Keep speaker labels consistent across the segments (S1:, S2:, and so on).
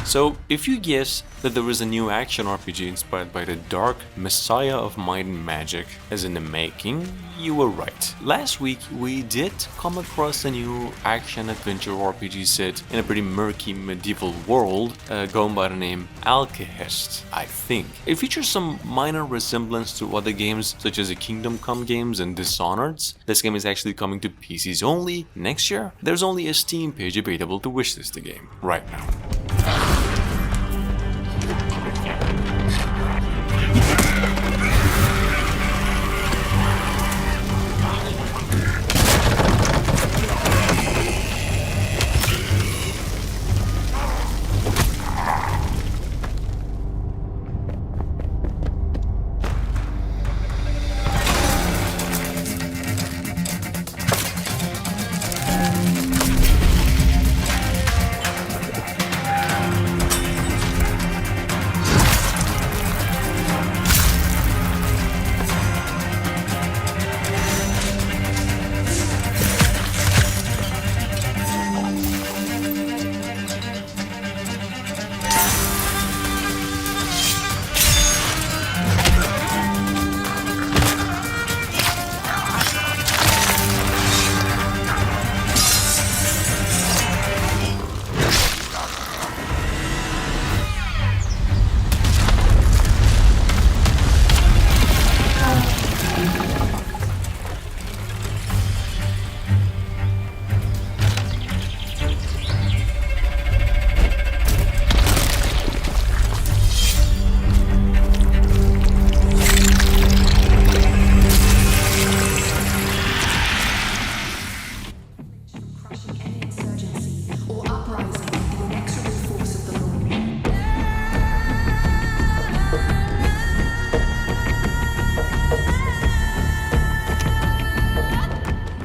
S1: So, if you guess that there is a new action RPG inspired by the dark Messiah of Might and Magic as in the making, you were right. Last week we did come across a new action-adventure RPG set in a pretty murky medieval world going by the name Alkahest, I think. It features some minor resemblance to other games such as the Kingdom Come games and Dishonored. This game is actually coming to PCs only next year. There's only a Steam page available to wishlist the game right now.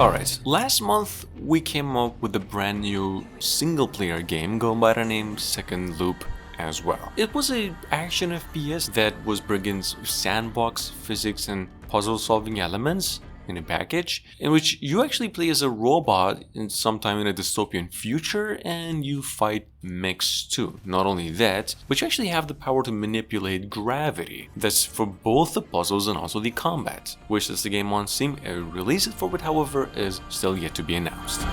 S1: Alright, last month we came up with a brand new single-player game going by the name Second Loop as well. It was an action FPS that was bringing sandbox physics and puzzle-solving elements in a package, in which you actually play as a robot in sometime in a dystopian future and you fight mechs too. Not only that, but you actually have the power to manipulate gravity. That's for both the puzzles and also the combat, which is the game on Steam. A release for it, however, is still yet to be announced.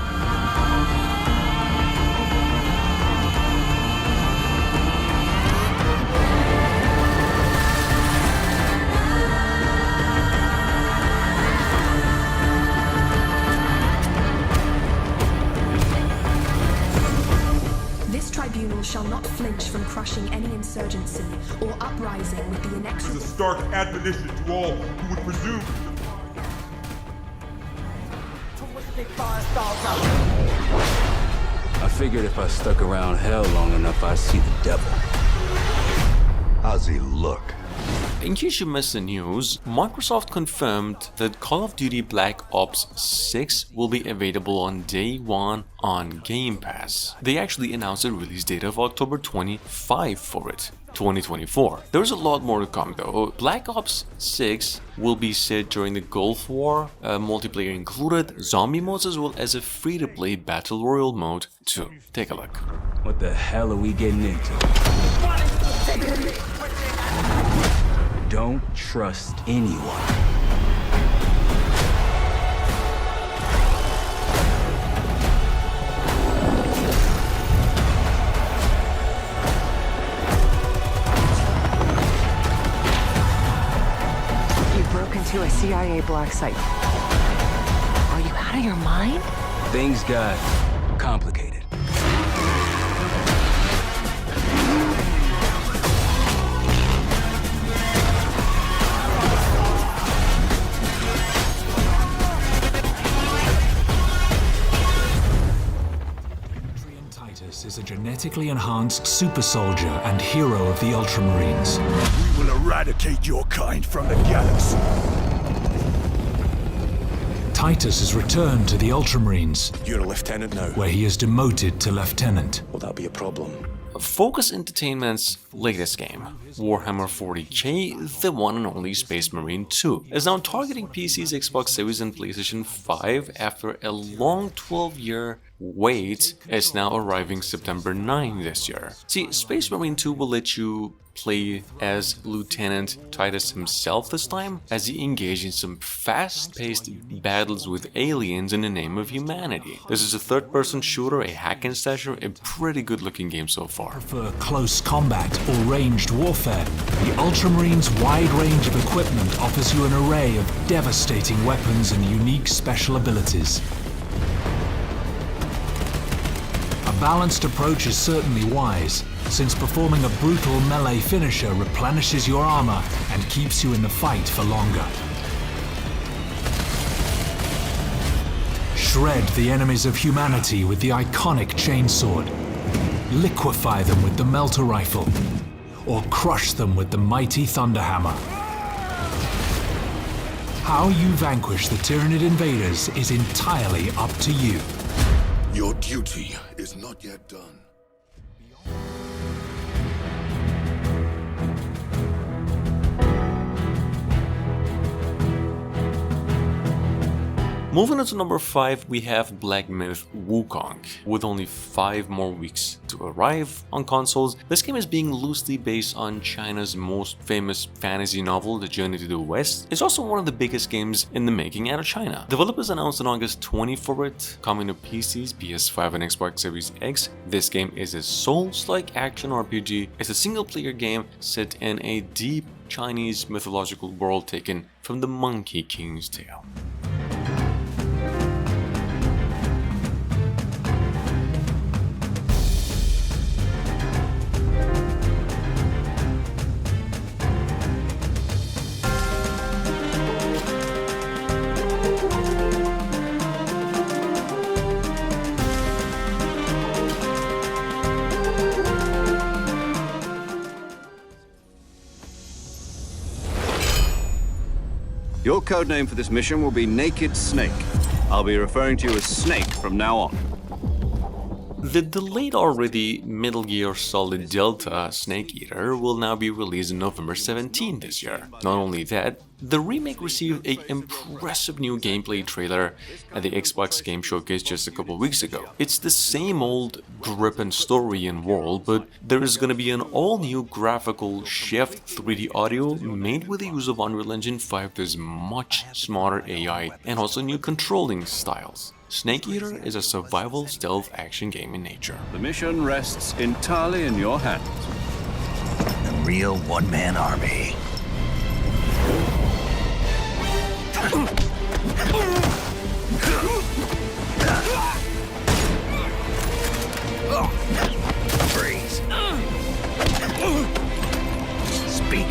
S2: Shall not flinch from crushing any insurgency or uprising with the inexorable.
S3: This is a stark admonition to all who would presume.
S4: I figured if I stuck around hell long enough, I'd see the devil.
S5: How's he look?
S1: In case you missed the news, Microsoft confirmed that Call of Duty Black Ops 6 will be available on day one on Game Pass. They actually announced a release date of October 25 for it, 2024. There's a lot more to come though. Black Ops 6 will be set during the Gulf War, multiplayer included, zombie modes as well as a free-to-play Battle Royale mode too. Take a look.
S4: What the hell are we getting into? Don't trust anyone.
S6: You broke into a CIA black site. Are you out of your mind?
S4: Things got complicated.
S7: Is a genetically enhanced super soldier and hero of the Ultramarines.
S5: We will eradicate your kind from the galaxy.
S7: Titus has returned to the Ultramarines.
S5: You're a lieutenant now.
S7: Where he is demoted to lieutenant.
S5: Will that be a problem?
S1: Focus Entertainment's latest game, Warhammer 40k, the one and only Space Marine 2, is now targeting PCs, Xbox Series and PlayStation 5 after a long 12-year wait, is now arriving September 9 this year. See, Space Marine 2 will let you play as Lieutenant Titus himself this time, as he engages in some fast-paced battles with aliens in the name of humanity. This is a third-person shooter, a hack and slasher, a pretty good-looking game so far.
S7: For close combat or ranged warfare, the Ultramarine's wide range of equipment offers you an array of devastating weapons and unique special abilities. A balanced approach is certainly wise, since performing a brutal melee finisher replenishes your armor and keeps you in the fight for longer. Shred the enemies of humanity with the iconic chainsword, liquefy them with the melter rifle, or crush them with the mighty thunderhammer. How you vanquish the Tyranid invaders is entirely up to you.
S5: Your duty is not yet done.
S1: Moving on to number 5, we have Black Myth Wukong. With only 5 more weeks to arrive on consoles, this game is being loosely based on China's most famous fantasy novel, The Journey to the West. It's also one of the biggest games in the making out of China. Developers announced on August 20 for it, coming to PCs, PS5 and Xbox Series X. This game is a Souls-like action RPG. It's a single-player game set in a deep Chinese mythological world taken from the Monkey King's tale.
S4: Your codename for this mission will be Naked Snake. I'll be referring to you as Snake from now on.
S1: The delayed already Metal Gear Solid Delta Snake Eater will now be released on November 17 this year. Not only that, the remake received an impressive new gameplay trailer at the Xbox Game Showcase just a couple weeks ago. It's the same old grip and story and world, but there is gonna be an all-new graphical shift 3D audio made with the use of Unreal Engine 5's much smarter AI and also new controlling styles. Snake Eater is a survival stealth action game in nature.
S4: The mission rests entirely in your hands.
S5: A real one-man army. Freeze. Speak.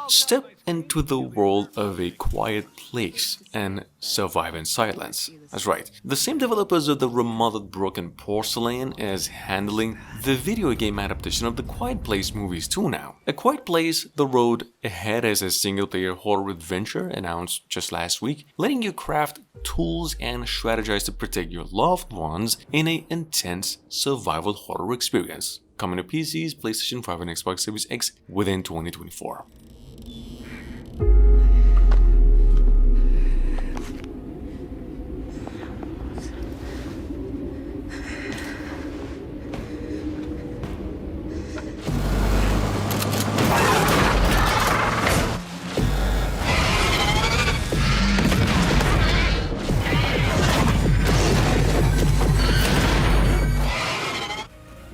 S1: Step into the world of A Quiet Place and survive in silence. That's right, the same developers of the remodeled Broken Porcelain is handling the video game adaptation of the Quiet Place movies too now. A Quiet Place: The Road Ahead is a single-player horror adventure announced just last week, letting you craft tools and strategize to protect your loved ones in an intense survival horror experience. Coming to PCs, PlayStation 5 and Xbox Series X within 2024.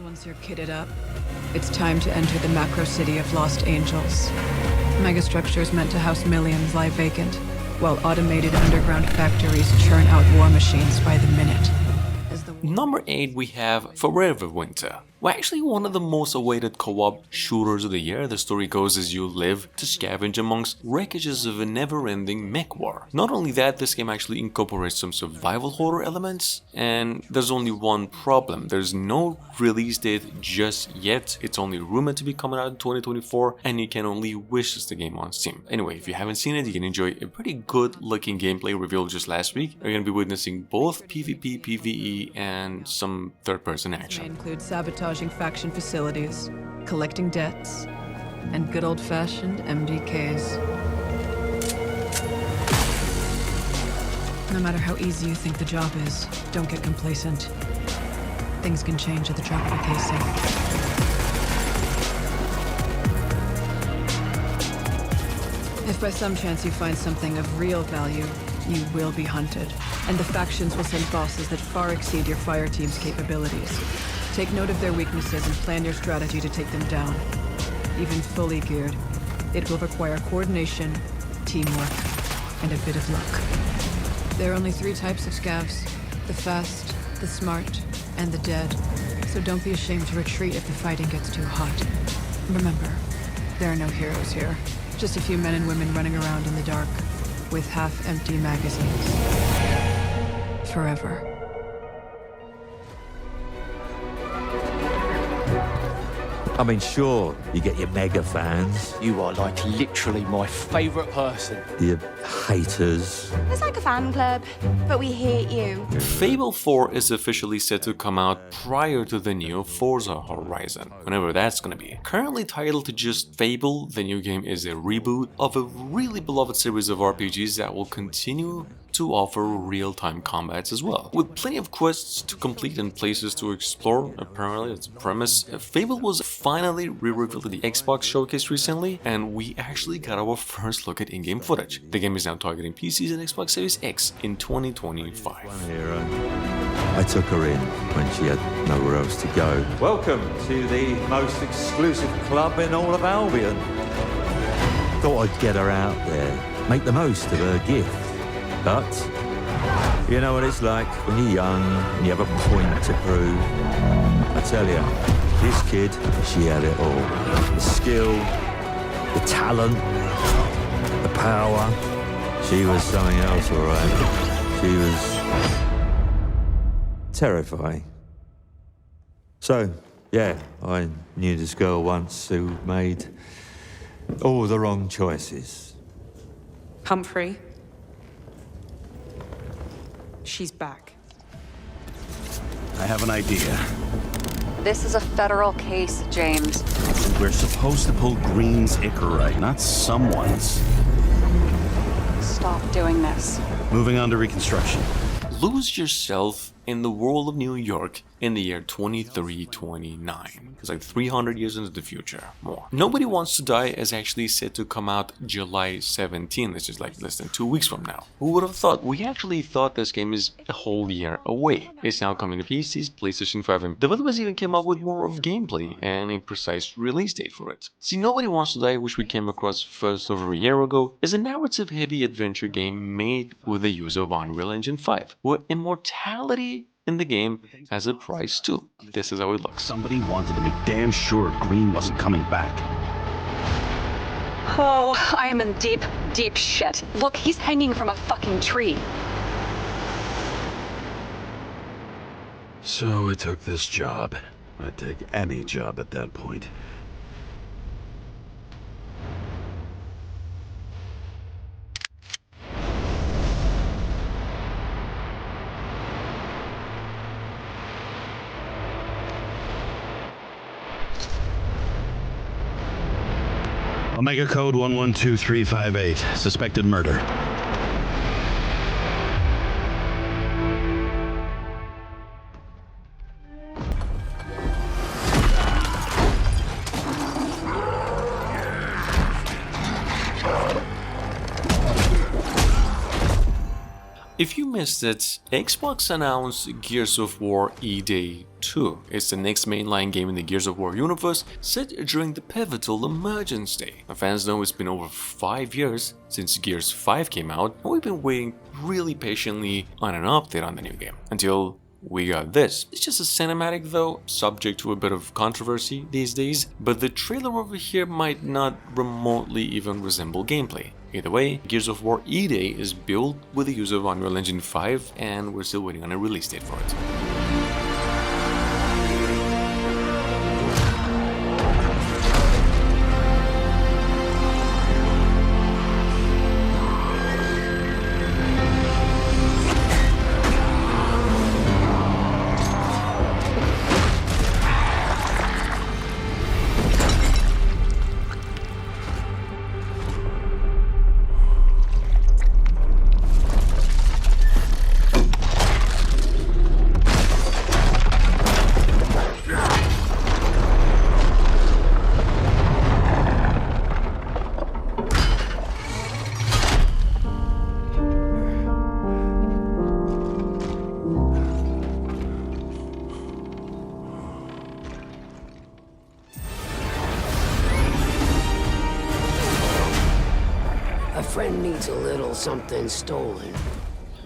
S8: Once you're kitted up, it's time to enter the macro city of Lost Angels. Megastructures meant to house millions lie vacant, while automated underground factories churn out war machines by the minute.
S1: Number 8, we have Forever Winter. Well, actually one of the most awaited co-op shooters of the year. The story goes as you live to scavenge amongst wreckages of a never-ending mech war. Not only that, this game actually incorporates some survival horror elements, and there's only one problem. There's no release date just yet. It's only rumored to be coming out in 2024, and you can only wish the game on Steam. Anyway, if you haven't seen it, you can enjoy a pretty good looking gameplay revealed just last week. You're going to be witnessing both PvP, PvE, and some third-person action.
S8: May include sabotaging faction facilities, collecting debts, and good old-fashioned MDKs. No matter how easy you think the job is, don't get complacent. Things can change at the drop of a casing. If by some chance you find something of real value, you will be hunted, and the factions will send bosses that far exceed your fire team's capabilities. Take note of their weaknesses and plan your strategy to take them down. Even fully geared, it will require coordination, teamwork, and a bit of luck. There are only 3 types of scavs: the fast, the smart, and the dead. So don't be ashamed to retreat if the fighting gets too hot. Remember, there are no heroes here. Just a few men and women running around in the dark with half-empty magazines. Forever.
S9: I mean, sure, you get your mega fans,
S10: You are like literally my favourite person.
S9: your haters.
S11: It's like a fan club, but we hate you.
S1: Fable 4 is officially set to come out prior to the new Forza Horizon, whenever that's gonna be. Currently titled to just Fable, the new game is a reboot of a really beloved series of RPGs that will continue to offer real-time combats as well. With plenty of quests to complete and places to explore, apparently that's the premise, Fable was finally re-revealed at the Xbox showcase recently, and we actually got our first look at in-game footage. The game is now targeting PCs and Xbox Series X in 2025.
S9: One hero. I took her in when she had nowhere else to go. Welcome to the most exclusive club in all of Albion. Thought I'd get her out there, make the most of her gift. But you know what it's like when you're young and you have a point to prove. I tell you, this kid, she had it all. The skill, the talent, the power. She was something else, all right. She was terrifying. So, yeah, I knew this girl once who made all the wrong choices.
S12: Humphrey. She's back.
S5: I have an idea.
S6: This is a federal case, James.
S5: We're supposed to pull Green's Icarite, not someone's.
S6: Stop doing this.
S5: Moving on to reconstruction.
S1: Lose yourself in the world of New York in the year 2329. It's like 300 years into the future, more. Nobody Wants to Die is actually set to come out July 17th, which is like less than 2 weeks from now. Who would have thought? We actually thought this game is a whole year away. It's now coming to PCs, PlayStation 5, and developers even came up with more of gameplay and a precise release date for it. See, Nobody Wants to Die, which we came across first over a year ago, is a narrative-heavy adventure game made with the use of Unreal Engine 5, where immortality in the game has a price too. This is how it looks.
S5: Somebody wanted to make damn sure Green wasn't coming back.
S6: Oh, I am in deep, deep shit. Look, he's hanging from a fucking tree.
S5: So I took this job. I'd take any job at that point. Omega code 112358. Suspected murder.
S1: If you missed it, Xbox announced Gears of War E-Day 2. It's the next mainline game in the Gears of War universe, set during the pivotal Emergence Day. Fans know it's been over 5 years since Gears 5 came out, and we've been waiting really patiently on an update on the new game, until we got this. It's just a cinematic though, subject to a bit of controversy these days, but the trailer over here might not remotely even resemble gameplay. Either way, Gears of War E-Day is built with the use of Unreal Engine 5 and we're still waiting on a release date for it.
S13: Friend needs a little something stolen.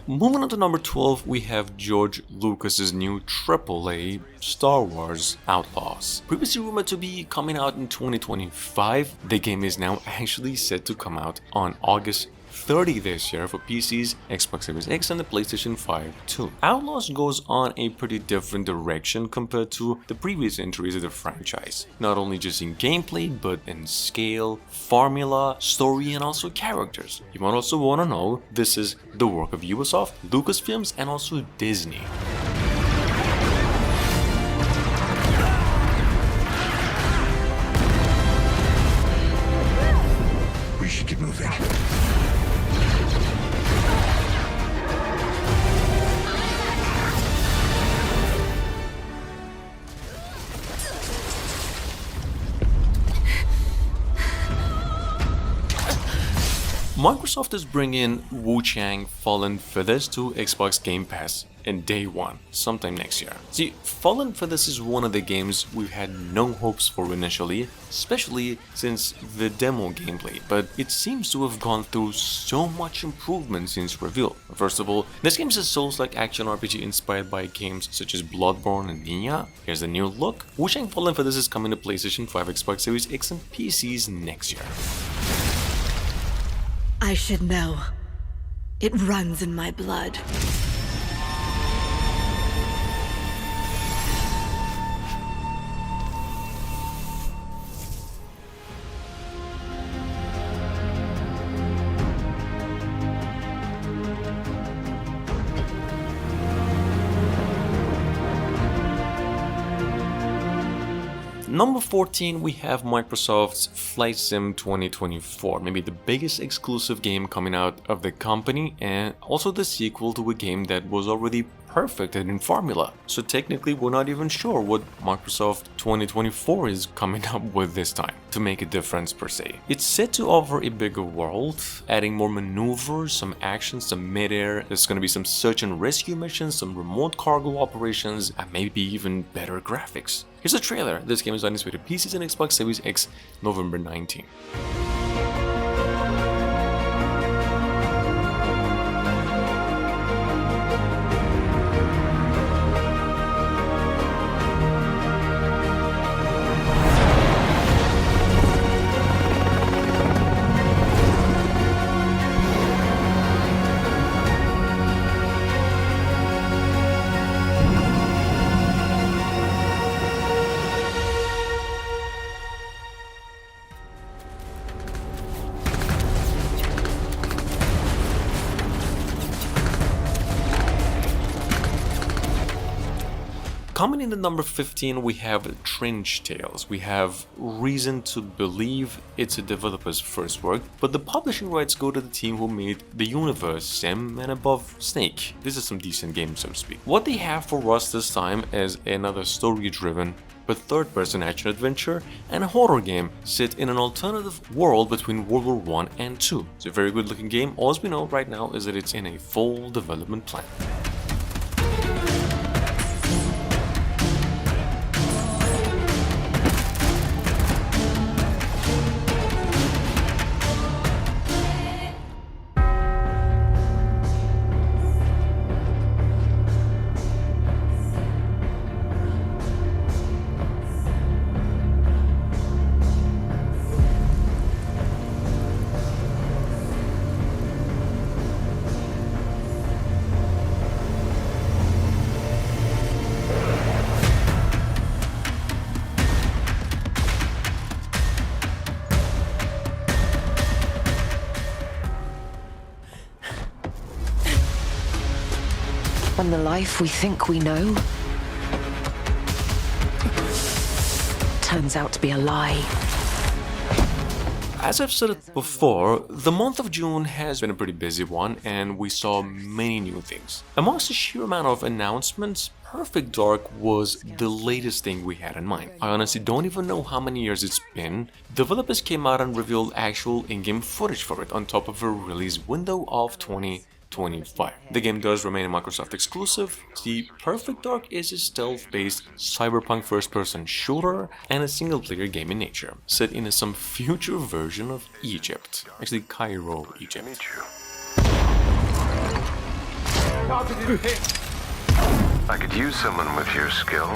S1: Moving on to number 12, we have George Lucas's new AAA Star Wars Outlaws. Previously rumored to be coming out in 2025, the game is now actually set to come out on August 30 this year for PCs, Xbox Series X and the PlayStation 5 too. Outlaws goes on a pretty different direction compared to the previous entries of the franchise. Not only just in gameplay, but in scale, formula, story and also characters. You might also want to know this is the work of Ubisoft, Lucasfilms and also Disney.
S14: We should get moving.
S1: Microsoft is bringing Wuchang Fallen Feathers to Xbox Game Pass in day one, sometime next year. See, Fallen Feathers is one of the games we've had no hopes for initially, especially since the demo gameplay, but it seems to have gone through so much improvement since reveal. First of all, this game is a Souls-like action RPG inspired by games such as Bloodborne and Nina. Here's the new look. Wuchang Fallen Feathers is coming to PlayStation 5, Xbox Series X and PCs next year.
S15: I should know. It runs in my blood.
S1: Number 14, we have Microsoft's Flight Sim 2024, maybe the biggest exclusive game coming out of the company and also the sequel to a game that was already perfect and in formula. So technically we're not even sure what Microsoft 2024 is coming up with this time to make a difference per se. It's set to offer a bigger world, adding more maneuvers, some action, some mid-air, there's going to be some search and rescue missions, some remote cargo operations, and maybe even better graphics. Here's a trailer. This game is on its way to PCs and Xbox Series X November 19. Coming in at number 15, we have Trench Tales. We have reason to believe it's a developer's first work, but the publishing rights go to the team who made The Universe, Sim, and above Snake. This is some decent game, so to speak. What they have for us this time is another story-driven but third-person action-adventure and a horror game set in an alternative world between World War I and II. It's a very good-looking game. All we know right now is that it's in a full development plan.
S6: When the life we think we know turns out to be a lie.
S1: As I've said it before, the month of June has been a pretty busy one, and we saw many new things. Amongst the sheer amount of announcements, Perfect Dark was the latest thing we had in mind. I honestly don't even know how many years it's been. Developers came out and revealed actual in-game footage for it on top of a release window of 2025. The game does remain a Microsoft exclusive. The Perfect Dark is a stealth-based cyberpunk first-person shooter and a single-player game in nature, set in some future version of Egypt. Actually, Cairo, Egypt.
S16: I could use someone with your skills.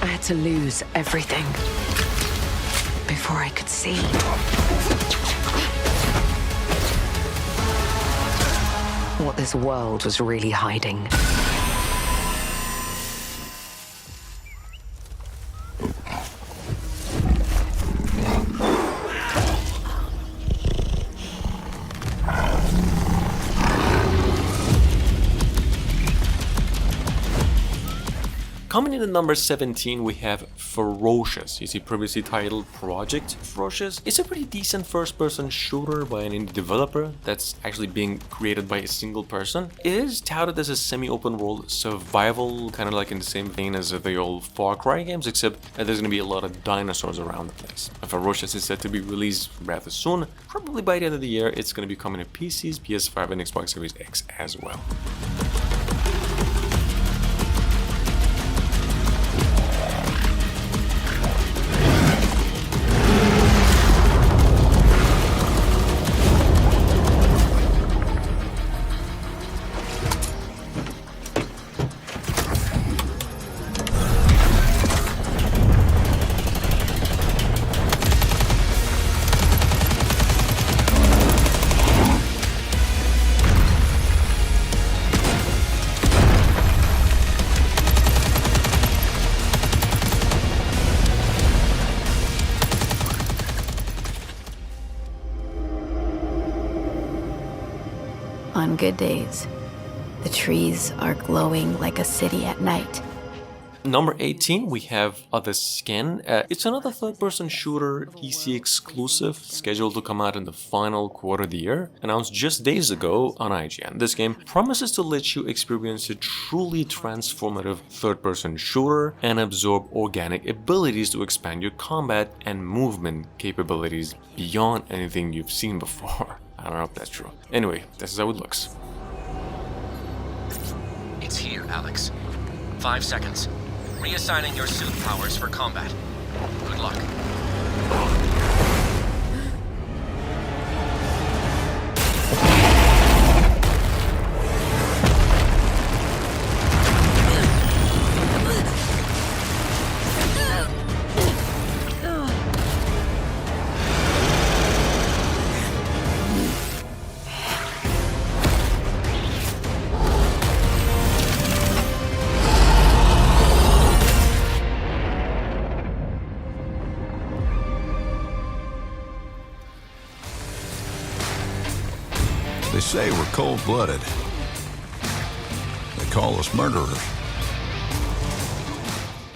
S6: I had to lose everything before I could see. What this world was really hiding.
S1: Coming in at number 17, we have Ferocious. You see, previously titled Project Ferocious. It's a pretty decent first-person shooter by an indie developer that's actually being created by a single person. It is touted as a semi-open world survival, kind of like in the same vein as the old Far Cry games, except that there's going to be a lot of dinosaurs around the place. Ferocious is set to be released rather soon. Probably by the end of the year, it's going to be coming to PCs, PS5, and Xbox Series X as well.
S17: On good days, the trees are glowing like a city at night.
S1: Number 18, we have Otherskin. It's another third-person shooter, PC exclusive, scheduled to come out in the final quarter of the year, announced just days ago on IGN. This game promises to let you experience a truly transformative third-person shooter and absorb organic abilities to expand your combat and movement capabilities beyond anything you've seen before. I don't know if that's true. Anyway, this is how it looks.
S18: It's here, Alex. 5 seconds. Reassigning your suit powers for combat. Good luck.
S19: They say we're cold-blooded. They call us murderers.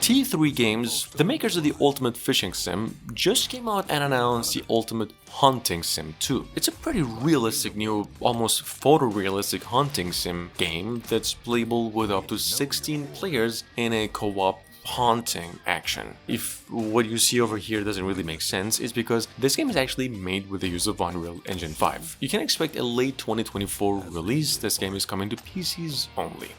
S1: T3 Games, the makers of the Ultimate Fishing Sim, just came out and announced the Ultimate Hunting Sim 2. It's a pretty realistic new, almost photorealistic hunting sim game that's playable with up to 16 players in a co-op haunting action. If what you see over here doesn't really make sense, it's because this game is actually made with the use of Unreal Engine 5. You can expect a late 2024 release. This game is coming to PCs only.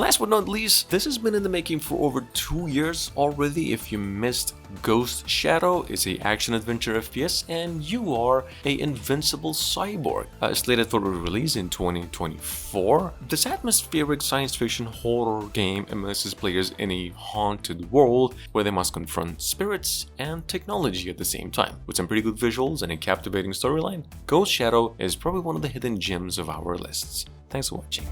S1: last but not least, this has been in the making for over 2 years already. If you missed, Ghost Shadow is a action-adventure FPS and you are a invincible cyborg. Slated for release in 2024, this atmospheric science fiction horror game immerses players in a haunted world where they must confront spirits and technology at the same time. With some pretty good visuals and a captivating storyline, Ghost Shadow is probably one of the hidden gems of our lists. Thanks for watching.